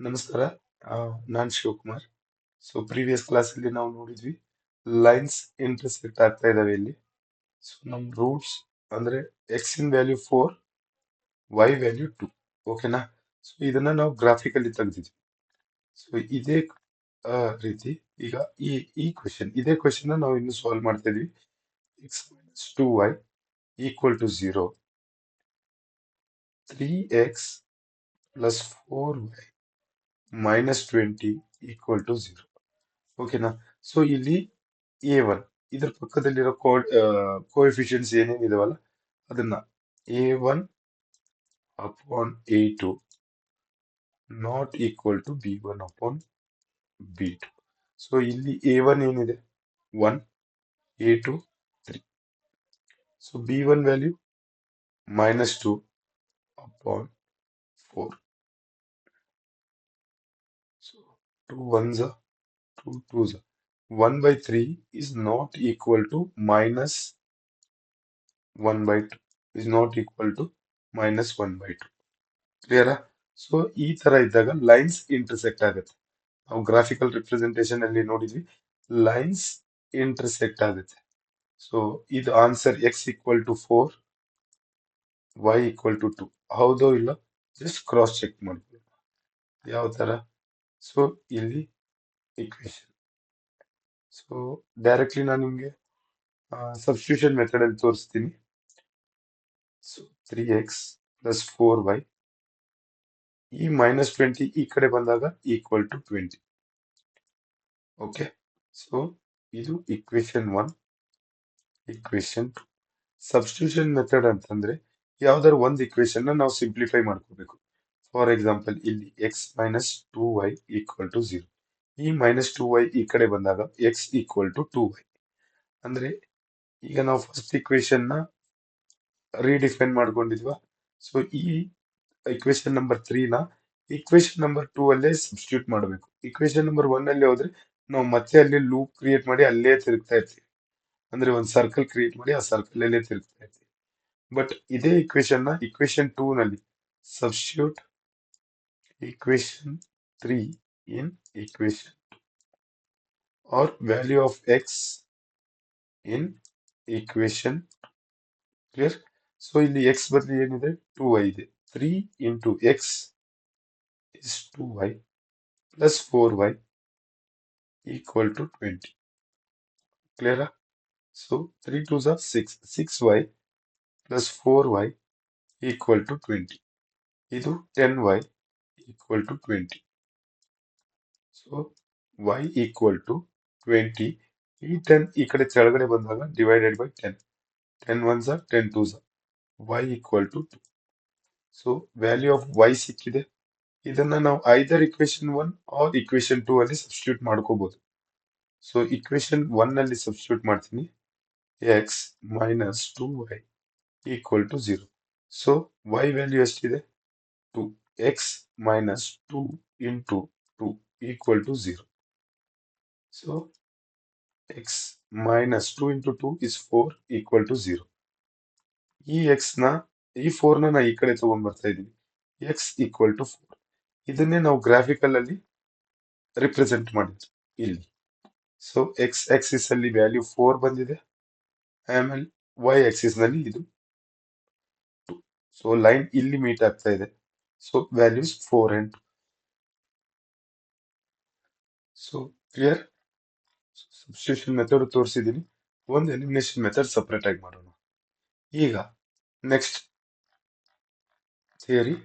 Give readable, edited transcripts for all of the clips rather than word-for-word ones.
ನಮಸ್ಕಾರ. ನಾನು ಶಿವಕುಮಾರ್. ಪ್ರೀವಿಯಸ್ ಕ್ಲಾಸಲ್ಲಿ ನಾವು ನೋಡಿದ್ವಿ ಲೈನ್ಸ್ ಇಂಟರ್ಸೆಕ್ಟ್ ಆಗ್ತಾ ಇದಾವೆ ಇಲ್ಲಿ. ನಮ್ಮ ರೂಟ್ಸ್ ಅಂದ್ರೆ ಎಕ್ಸ್ ಇನ್ ವ್ಯಾಲ್ಯೂ 4, ವೈ ವ್ಯಾಲ್ಯೂ 2. ಓಕೆನಾ? ಇದನ್ನ ನಾವು ಗ್ರಾಫಿಕಲ್ಲಿ ತೆಗೆದಿದ್ವಿ. ಇದೇ ರೀತಿ ಈಗ ಇದೇ ಕ್ವೆಶನ್ ನಾವು ಇನ್ನು ಸಾಲ್ವ್ ಮಾಡ್ತಾ ಇದೀವಿ. X minus 2y equal to 0, 3x plus 4y minus 20 equal to 0. ಓಕೆನಾ? ಇಲ್ಲಿ A1 ಇದ್ರ ಪಕ್ಕದಲ್ಲಿರೋ ಕೋಎಫಿಷಿಯನ್ಸ್ ಏನೇನಿದಾವಲ್ಲ ಅದನ್ನ A1 upon A2 not equal to B1 upon B2. ಇಲ್ಲಿ A1 ಏನಿದೆ 1, A2 3. B1 value minus 2 upon 4. 2 ones are 2 twos are 1 by 3 is not equal to minus 1 by 2 is not equal to minus 1 by 2. ಕ್ಲಿಯರಾ? ಈ ತರ ಇದ್ದಾಗ lines intersect ಆಗುತ್ತೆ. ನಾವು graphical representation ಅಲ್ಲಿ ನೋಡಿದ್ವಿ ಲೈನ್ಸ್ ಇಂಟರ್ಸೆಕ್ಟ್ ಆಗುತ್ತೆ. ಇದು answer x equal to 4, y equal to 2. ಹೌದೋ ಇಲ್ಲ ಜಸ್ಟ್ ಕ್ರಾಸ್ ಚೆಕ್ ಮಾಡ್ಕೊಳ್ಳಿ ಯಾವ ತರ. ಇಲ್ಲಿ ಇಕ್ವೇಶನ್. ಡೈರೆಕ್ಟ್ಲಿ ನಾನು ನಿಮ್ಗೆ ಸಬ್ಸ್ಟಿಟ್ಯೂಷನ್ ಮೆಥಡ್ ಅಲ್ಲಿ ತೋರಿಸ್ತೀನಿ. 3x ಪ್ಲಸ್ 4y ಈ ಮೈನಸ್ 20 ಈ ಕಡೆ ಬಂದಾಗ ಈಕ್ವಲ್ ಟು 20. ಓಕೆ, ಇದು ಇಕ್ವೇಶನ್ 1. ಇಕ್ವೇಶನ್ 2. ಸಬ್ಸ್ಟಿಟ್ಯೂಷನ್ ಮೆಥಡ್ ಅಂತಂದ್ರೆ ಯಾವ್ದಾದ್ರು ಒಂದು ಇಕ್ವೇಶನ್ ನಾವು ಸಿಂಪ್ಲಿಫೈ ಮಾಡ್ಕೋಬೇಕು. ಫಾರ್ ಎಕ್ಸಾಂಪಲ್ ಇಲ್ಲಿ x minus 2y equal to 0. ಈ ಮೈನಸ್ 2y ಈ ಕಡೆ ಬಂದಾಗ ಎಕ್ಸ್ ಈಕ್ವಲ್ ಟು 2y. ಅಂದ್ರೆ ಈಗ ನಾವು ಫಸ್ಟ್ ಇಕ್ವೇಶನ್ ನ ರೀಡಿಫೈನ್ ಮಾಡ್ಕೊಂಡಿದ್ವಾ. ಈ ಇಕ್ವೇಶನ್ ನಂಬರ್ 3 ನ ಇಕ್ವೇಶನ್ ನಂಬರ್ 2 ಅಲ್ಲೇ ಸಬ್ಸ್ಟಿಟ್ಯೂಟ್ ಮಾಡಬೇಕು. ಇಕ್ವೇಶನ್ ನಂಬರ್ 1 ಅಲ್ಲಿ ಹೋದ್ರೆ ನಾವು ಮತ್ತೆ ಅಲ್ಲಿ ಲೂಪ್ ಕ್ರಿಯೇಟ್ ಮಾಡಿ ಅಲ್ಲೇ ತಿರುಗ್ತಾ ಇರ್ತೀವಿ. ಅಂದ್ರೆ ಒಂದು ಸರ್ಕಲ್ ಕ್ರಿಯೇಟ್ ಮಾಡಿ ಆ ಸರ್ಕಲ್ ಅಲ್ಲೇ ತಿರುಗ್ತಾ ಇರ್ತೀವಿ. ಬಟ್ ಇದೇ ಇಕ್ವೇಶನ್ ನ ಇಕ್ವೇಶನ್ 2 ನಲ್ಲಿ substitute equation 3 in equation 2 or value of x in equation 2. Clear? ಇಲ್ಲಿ x ಬದಲು ಏನಿದೆ 2y ಇದೆ. 3 into x is 2y plus 4y equal to 20. Clear? 3 2s are 6. 6y plus 4y equal to 20. ಇದು 10y equal to 20. y equal to 20. ಈ 10 ಈ ಕಡೆ ಕೆಳಗಡೆ ಬಂದಾಗ divided by 10. 10 ones are 10 twos are y equal to 2. Value of y ಸಿಕ್ಕಿದೆ. ಇದನ್ನ ನಾವು ಐದರ್ equation 1 or equation 2 ಅಲ್ಲಿ ಸಬ್ಸ್ಟಿಟ್ಯೂಟ್ ಮಾಡ್ಕೋಬಹುದು. ಇಕ್ವೇಶನ್ 1 ಅಲ್ಲಿ ಸಬ್ಸ್ಟಿಟ್ಯೂಟ್ ಮಾಡ್ತೀನಿ. x minus 2y equal to 0. y value ಎಷ್ಟಿದೆ 2. x minus 2 into 2 equal to 0. x minus 2 into 2 is 4 equal to 0. ಈ x ನ ಈ 4 ನ ಈ ಕಡೆ ತಗೊಂಡ್ ಬರ್ತಾ ಇದೀವಿ. x equal to 4. ಇದನ್ನೇ ನಾವು ಗ್ರಾಫಿಕಲ್ ಅಲ್ಲಿ ರಿಪ್ರೆಸೆಂಟ್ ಮಾಡಿದ್ವಿ ಇಲ್ಲಿ. x ಆಕ್ಸಿಸ್ ಅಲ್ಲಿ ವ್ಯಾಲ್ಯೂ 4 ಬಂದಿದೆ. ಆಮೇಲೆ y ಆಕ್ಸಿಸ್ ನಲ್ಲಿ ಇದು 2. ಲೈನ್ ಇಲ್ಲಿ ಮೀಟ್ ಆಗ್ತಾ ಇದೆ. Values 4 and 2. Clear? Substitution method ತೋರಿಸಿದೀನಿ. ಒಂದು ಎಲಿಮಿನೇಷನ್ ಮೆಥಡ್ ಸಪರೇಟ್ ಆಗಿ ಮಾಡೋಣ. ಈಗ ನೆಕ್ಸ್ಟ್ ಥಿಯರಿ.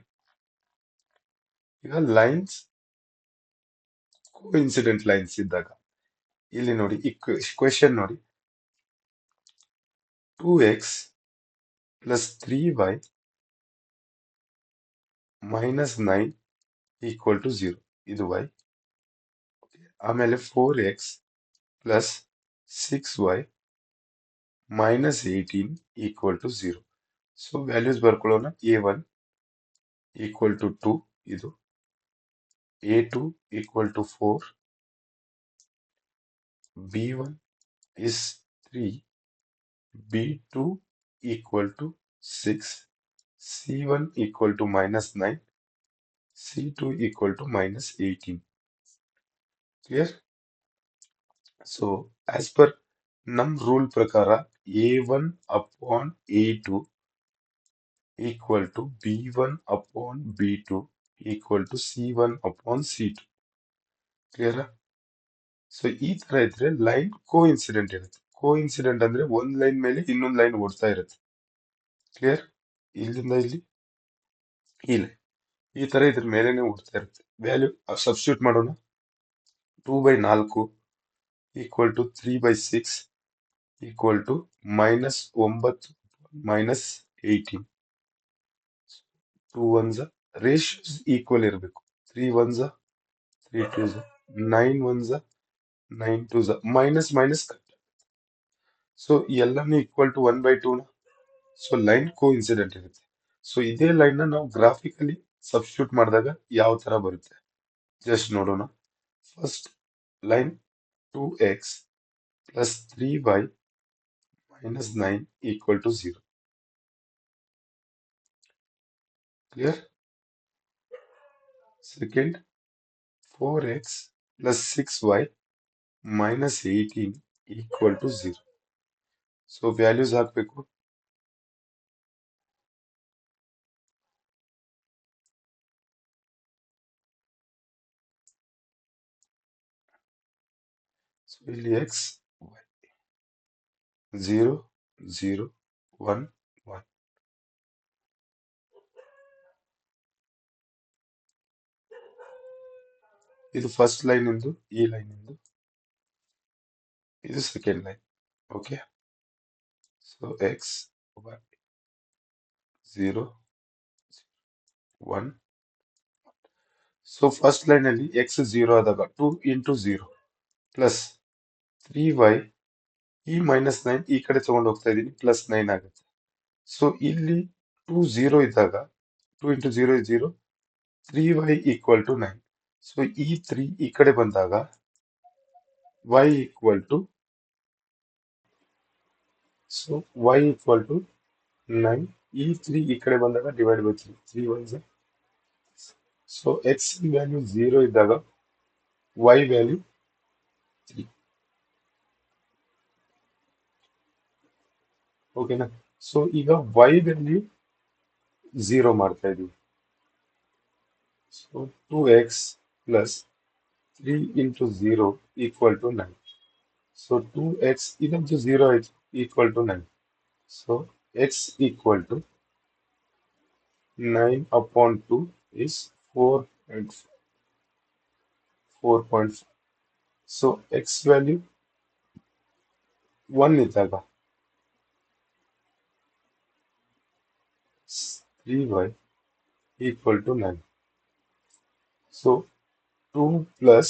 ಈಗ ಲೈನ್ಸ್ ಕೋಇನ್ಸಿಡೆಂಟ್ ಲೈನ್ಸ್ ಇದ್ದಾಗ ಇಲ್ಲಿ ನೋಡಿ ಕ್ವೆಶನ್ ನೋಡಿ 2x plus 3y minus 9 equal to 0. ಇದು y. ಆಮೇಲೆ 4x plus 6y minus 18 equal to 0. Values ಬರ್ಕೊಳ್ಳೋಣ. a1 ಈಕ್ವಲ್ ಟು 2 ಇದು, a2 equal to 4, b1 is 3, b2 equal to 6, c1 equal to minus 9, C2 equal to minus 18. Clear? So as per num rule prakara, A1 upon A2 equal to B1 upon B2 equal to C1 upon C2. Clear? So ಈ ತರ ಇದ್ರೆ line coincident ಇರುತ್ತೆ. Coincident ಅಂದ್ರೆ ಒಂದ್ line ಮೇಲೆ ಇನ್ನೊಂದು line ಓಡ್ತಾ ಇರುತ್ತೆ. ಕ್ಲಿಯರ್? ಇಲ್ಲಿಂದ ಇಲ್ಲಿ ಈ ಲೈನ್ ಈ ತರ ಇದ್ರ ಮೇಲೆನೆ ಓಡ್ತಾ ಇರುತ್ತೆ. ವ್ಯಾಲ್ಯೂ ಸಬ್ಸ್ಟಿಟ್ಯೂಟ್ ಮಾಡೋಣ. 2/4 equal to 3/6 equal to -9 minus 18. 2 1s ratios equal ಇರಬೇಕು. 3 1s 3 2s 9 1s 9 2s minus minus cut. So ಎಲ್ಲಾನು ಈಕ್ವಲ್ ಟು 1/2 ನ. ಸೊ ಲೈನ್ ಕೋಇನ್ಸಿಡೆಂಟ್ ಇರುತ್ತೆ. ಸೊ ಇದೇ ಲೈನ್ ನ ನಾವು ಗ್ರಾಫಿಕಲಿ ಸಬ್ಸ್ಟಿಟ್ಯೂಟ್ ಮಾಡಿದಾಗ ಯಾವ ತರ ಬರುತ್ತೆ ಜಸ್ಟ್ ನೋಡೋಣ. First line 2x plus 3y minus 9 equal to 0. Clear? Second, 4x plus 6y minus 18 equal to 0. So values ಹಾಕ್ಬೇಕು. So ಇಲ್ಲಿ x, y 0, 0, 1, 1. ಇದು ಫಸ್ಟ್ ಲೈನ್ ಇಂದು, ಈ ಲೈನ್ ಇಂದು, ಇದು second line. Okay, so x, y 0, 1. So first line ಅಲ್ಲಿ x 0 ಆದಾಗ 2 into 0 plus 3y ಈ -9 ಈ ಕಡೆ ತಗೊಂಡು ಹೋಗ್ತಾ ಇದ್ದೀನಿ, +9 ಆಗುತ್ತೆ. ಸೊ ಇಲ್ಲಿ 2 0 ಇದ್ದಾಗ 2 into 0 is 0, 3y equal to 9. So ಈ 3 ಈ ಕಡೆ ಬಂದಾಗ y equal to, so y equal to 9. ಈ 3 ಈ ಕಡೆ ಬಂದಾಗ divide by 3, 3 1s. So x value 0 ಇದ್ದಾಗ y ವ್ಯಾಲ್ಯೂ 3. ಓಕೆನಾ? ಸೊ ಈಗ y ವ್ಯಾಲ್ಯೂ 0 ಮಾಡ್ತಾ ಇದೀವಿ. So 2x plus 3 into 0 equal to 9. So 2x ಇದಂತೂ 0 ಆಯ್ತು, equal to 9. So x equal to 9 upon 2 is 4.4. So x value 1 ಇದ್ದಾಗ 3y equal to 9. So 2 plus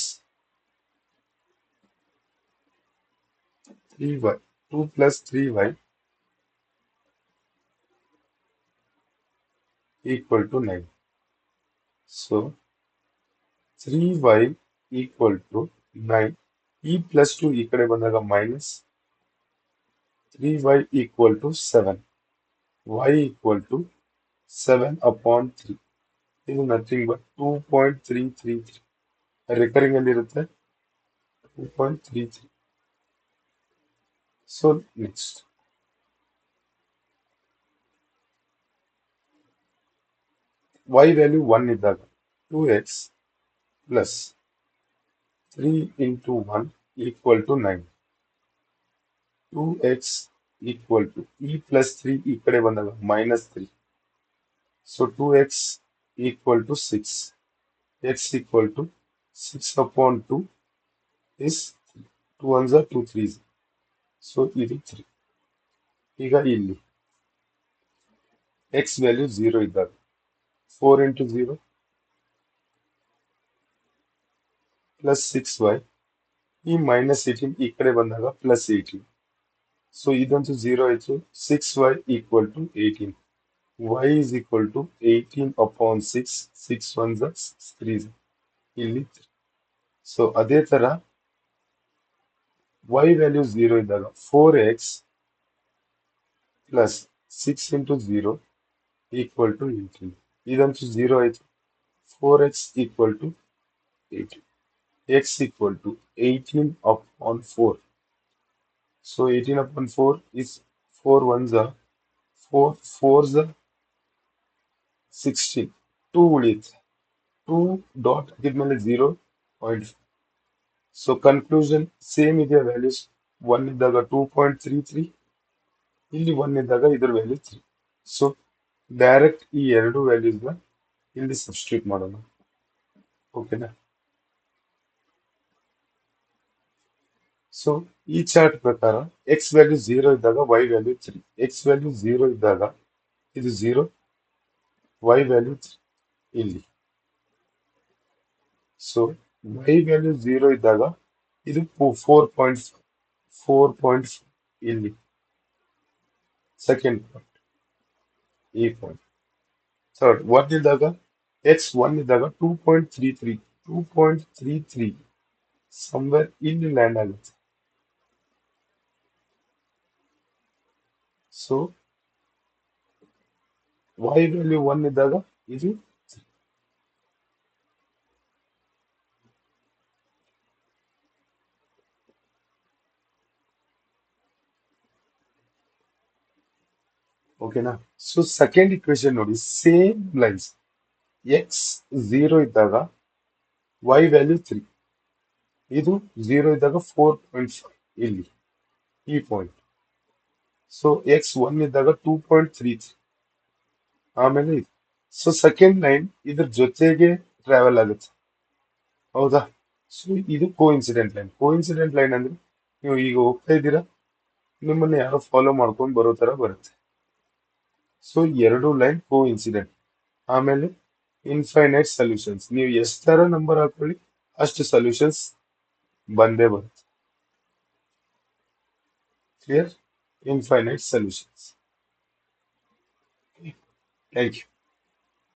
3y, 2 plus 3y equal to 9. So 3y equal to 9. ಈ plus 2 ಈ ಕಡೆ ಬಂದಾಗ minus 3y equal to 7. y equal to 7 upon 3. ಇದು nothing but 2.333. Recurring ಅಲ್ಲಿ ಇರುತ್ತೆ 2.33. So next y value 1 ಇದ್ದಾಗ 2x plus 3 into 1 equal to 9. 2x equal to e plus 3 ಈ ಕಡೆ ಬಂದಾಗ minus 3. So 2x equal to 6. x equal to 6 upon 2 is 2 1s are 2 3s. So ಇದು 3. ಈಗ ಇಲ್ಲಿ x value 0 ಇದ್ದಾಗ 4 into 0 plus 6y ಈ -18 ಈ ಕಡೆ ಬಂದಾಗ +18. ಸೊ ಇದಂತೂ 0 ಆಯ್ತು. 6y equal to 18. y is equal to 18 upon 6. 6 1s are 6 3s. ಇಲ್ಲಿ 3. ಸೊ ಅದೇ ತರ y ವ್ಯಾಲ್ಯೂ 0 ಇದ್ದಾಗ 4x plus 6 into 0 equal to 18. ಇದಂತೂ 0 ಆಯ್ತು. 4x equal to 18. X equal to 18 upon 4. So 18 upon 4 is 4 ones are 4 fours are 16. 2 ಉಳಿಯುತ್ತೆ. 2 dot ಇದ್ಮೇಲೆ 0.5. So conclusion same ಇದೆ values. 1 ಇದ್ದಾಗ 2.33, ಇಲ್ಲಿ 1 ಇದ್ದಾಗ ಇದ್ರ ವ್ಯಾಲ್ಯೂ 3. ಸೊ ಡೈರೆಕ್ಟ್ ಈ ಎರಡು ವ್ಯಾಲ್ಯೂಸ್ನ ಇಲ್ಲಿ ಸಬ್ಸ್ಟಿಟ್ಯೂಟ್ ಮಾಡೋಣ. ಓಕೆನಾ? ಸೊ ಈ ಚಾರ್ಟ್ ಪ್ರಕಾರ ಎಕ್ಸ್ ವ್ಯಾಲ್ಯೂ 0 ಇದ್ದಾಗ ವೈ ವ್ಯಾಲ್ಯೂ 3, ಎಕ್ಸ್ ವ್ಯಾಲ್ಯೂ 0 ಇದ್ದಾಗ ಇದು 0, ವೈ ವ್ಯಾಲ್ಯೂ 3 ಇಲ್ಲಿ. ಸೊ ವೈ ವ್ಯಾಲ್ಯೂ 0 ಇದ್ದಾಗ ಇದು 4.4 ಇಲ್ಲಿ ಸೆಕೆಂಡ್ ಪಾಯಿಂಟ್, ಈ ಪಾಯಿಂಟ್. ಥರ್ಡ್ 1 ಇದ್ದಾಗ ಎಕ್ಸ್ 1 ಇದ್ದಾಗ 2.33 ಸಮ್ವೇರ್ ಇಲ್ಲಿ ಲ್ಯಾಂಡ್ ಆಗುತ್ತೆ. ಸೊ ವೈ ವ್ಯಾಲ್ಯೂ 1 ಇದ್ದಾಗ ಇದು ಓಕೆನಾ? ಸೊ ಸೆಕೆಂಡ್ ಇಕ್ವೇಶನ್ ನೋಡಿ, ಸೇಮ್ ಲೈನ್ಸ್. ಎಕ್ಸ್ 0 ಇದ್ದಾಗ ವೈ ವ್ಯಾಲ್ಯೂ 3, ಇದು 0 ಇದ್ದಾಗ 4.5 ಇಲ್ಲಿ ಈ ಪಾಯಿಂಟ್. ಸೊ ಎಕ್ಸ್ 1 ಇದ್ದಾಗ 2.33, ಆಮೇಲೆ ಇದು. ಸೊ ಸೆಕೆಂಡ್ ಲೈನ್ ಇದ್ರ ಜೊತೆಗೆ ಟ್ರಾವೆಲ್ ಆಗುತ್ತೆ, ಹೌದಾ? ಸೊ ಇದು ಕೋಇನ್ಸಿಡೆಂಟ್ ಲೈನ್ ಅಂದ್ರೆ ನೀವು ಈಗ ಹೋಗ್ತಾ ಇದ್ದೀರಾ, ನಿಮ್ಮನ್ನ ಯಾರೋ ಫಾಲೋ ಮಾಡ್ಕೊಂಡು ಬರೋ ತರ ಬರುತ್ತೆ. ಸೊ ಎರಡು ಲೈನ್ ಕೋಇನ್ಸಿಡೆಂಟ್. ಆಮೇಲೆ ಇನ್ಫೈನೈಟ್ ಸೊಲ್ಯೂಷನ್ಸ್, ನೀವು ಎಷ್ಟರ ನಂಬರ್ ಹಾಕೊಳ್ಳಿ ಅಷ್ಟು ಸೊಲ್ಯೂಷನ್ಸ್ ಬಂದೇ ಬರುತ್ತೆ. Clear? Infinite solutions. Thank you.